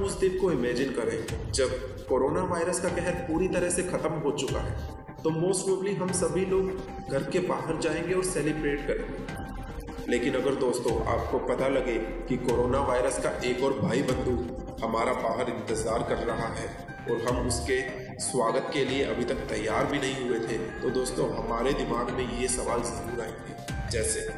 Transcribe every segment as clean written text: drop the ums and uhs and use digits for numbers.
उस दिन को इमेजिन करें जब कोरोना वायरस का कहर पूरी तरह से खत्म हो चुका है, तो मोस्ट प्रोबेबली हम सभी लोग घर के बाहर जाएंगे और सेलिब्रेट करेंगे। लेकिन अगर दोस्तों आपको पता लगे कि कोरोना वायरस का एक और भाई बंधु हमारा बाहर इंतजार कर रहा है और हम उसके स्वागत के लिए अभी तक तैयार भी नहीं हुए थे, तो दोस्तों हमारे दिमाग में ये सवाल जरूर आएंगे, जैसे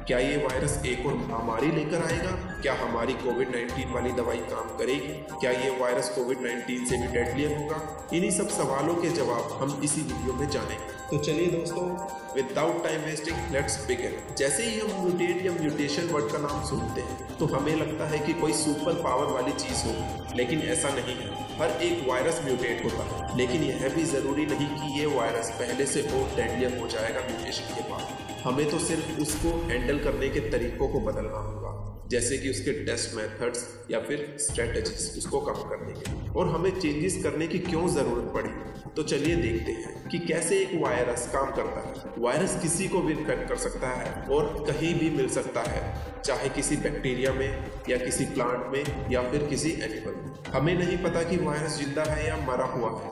क्या ये वायरस एक और महामारी लेकर आएगा? क्या हमारी कोविड-19 वाली दवाई काम करेगी? क्या ये वायरस कोविड-19 से भी डेडलियर होगा? इन्हीं सब सवालों के जवाब हम इसी वीडियो में जानेंगे। तो चलिए दोस्तों, without time wasting let's begin. जैसे ही हम म्यूटेट या म्यूटेशन वर्ड का नाम सुनते हैं तो हमें लगता है कि कोई सुपर पावर वाली चीज हो, लेकिन ऐसा नहीं है। हर एक वायरस म्यूटेट होता है, लेकिन यह भी जरूरी नहीं कि ये वायरस पहले से और डेडलियर हो जाएगा म्यूटेशन के बाद। हमें तो सिर्फ उसको हैंडल करने के तरीकों को बदलना होगा, जैसे कि उसके टेस्ट मेथड्स या फिर स्ट्रेटजीज उसको कम करने के, और हमें चेंजेस करने की क्यों ज़रूरत पड़ी। तो चलिए देखते हैं कि कैसे एक वायरस काम करता है। वायरस किसी को भी इन्फेक्ट कर सकता है और कहीं भी मिल सकता है, चाहे किसी बैक्टीरिया में या किसी प्लांट में या फिर किसी एनिमल में। हमें नहीं पता कि वायरस जिंदा है या मरा हुआ है,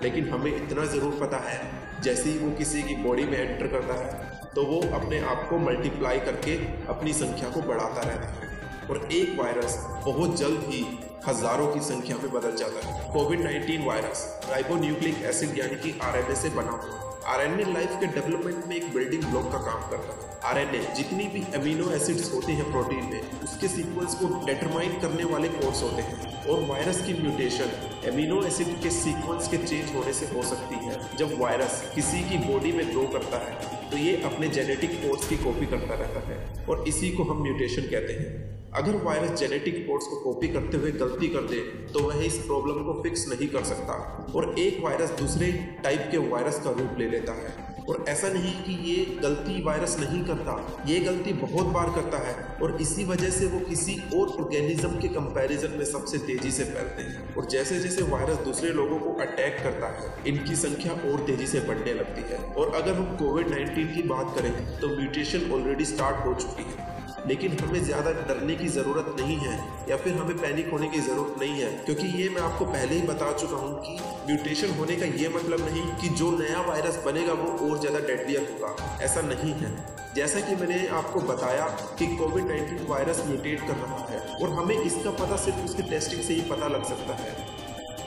लेकिन हमें इतना ज़रूर पता है जैसे ही वो किसी की बॉडी में एंटर करता है तो वो अपने आप को मल्टीप्लाई करके अपनी संख्या को बढ़ाता रहता है, और एक वायरस बहुत जल्द ही हजारों की संख्या में बदल जाता है। कोविड-19 वायरस राइबोन्यूक्लिक एसिड यानी कि आरएनए से बना हुआ। आरएनए लाइफ के डेवलपमेंट में एक बिल्डिंग ब्लॉक का काम करता है। आरएनए जितनी भी अमीनो एसिड्स होते हैं प्रोटीन में, उसके सीक्वेंस को डिटरमाइन करने वाले कोड्स होते हैं, और वायरस की म्यूटेशन अमीनो एसिड के सीक्वेंस के चेंज होने से हो सकती है। जब वायरस किसी की बॉडी में ग्रो करता है तो ये अपने जेनेटिक कोड्स की कॉपी करता रहता है, और इसी को हम म्यूटेशन कहते हैं। अगर वायरस जेनेटिक कोड्स को कॉपी करते हुए गलती कर दे तो वह इस प्रॉब्लम को फिक्स नहीं कर सकता, और एक वायरस दूसरे टाइप के वायरस का रूप ले लेता है। और ऐसा नहीं कि ये गलती वायरस नहीं करता, ये गलती बहुत बार करता है, और इसी वजह से वो किसी और ऑर्गेनिज्म के कंपैरिजन में सबसे तेजी से फैलते हैं। और जैसे जैसे वायरस दूसरे लोगों को अटैक करता है, इनकी संख्या और तेजी से बढ़ने लगती है। और अगर हम कोविड-19 की बात करें तो म्यूटेशन ऑलरेडी स्टार्ट हो चुकी है, लेकिन हमें ज़्यादा डरने की ज़रूरत नहीं है या फिर हमें पैनिक होने की ज़रूरत नहीं है, क्योंकि ये मैं आपको पहले ही बता चुका हूँ कि म्यूटेशन होने का ये मतलब नहीं कि जो नया वायरस बनेगा वो और ज़्यादा डेडलियर होगा। ऐसा नहीं है। जैसा कि मैंने आपको बताया कि कोविड-19 वायरस म्यूटेट कर रहा है, और हमें इसका पता सिर्फ उसकी टेस्टिंग से ही पता लग सकता है।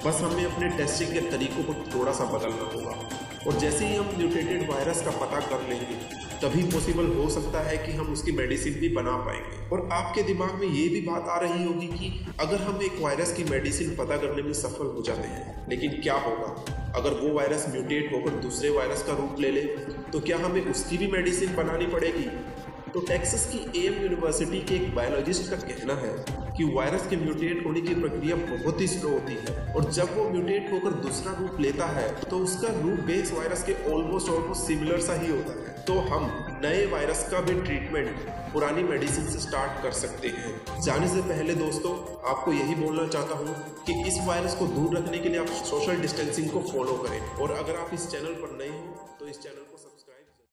बस हमें अपने टेस्टिंग के तरीकों को थोड़ा सा बदलना होगा, और जैसे ही हम म्यूटेटेड वायरस का पता कर लेंगे तभी पॉसिबल हो सकता है कि हम उसकी मेडिसिन भी बना पाएंगे। और आपके दिमाग में ये भी बात आ रही होगी कि अगर हम एक वायरस की मेडिसिन पता करने में सफल हो जाते हैं, लेकिन क्या होगा अगर वो वायरस म्यूटेट होकर दूसरे वायरस का रूप ले ले, तो क्या हमें उसकी भी मेडिसिन बनानी पड़ेगी? तो टेक्सास की एम यूनिवर्सिटी के एक बायोलॉजिस्ट का कहना है कि वायरस के म्यूटेट होने की प्रक्रिया बहुत ही स्लो होती है, और जब वो म्यूटेट होकर दूसरा रूप लेता है तो उसका रूप बेस वायरस के ऑलमोस्ट सिमिलर सा ही होता है। तो हम नए वायरस का भी ट्रीटमेंट पुरानी मेडिसिन से स्टार्ट कर सकते हैं। जाने से पहले दोस्तों आपको यही बोलना चाहता हूँ कि इस वायरस को दूर रखने के लिए आप सोशल डिस्टेंसिंग को फॉलो करें, और अगर आप इस चैनल पर नए हो तो इस चैनल को सब्सक्राइब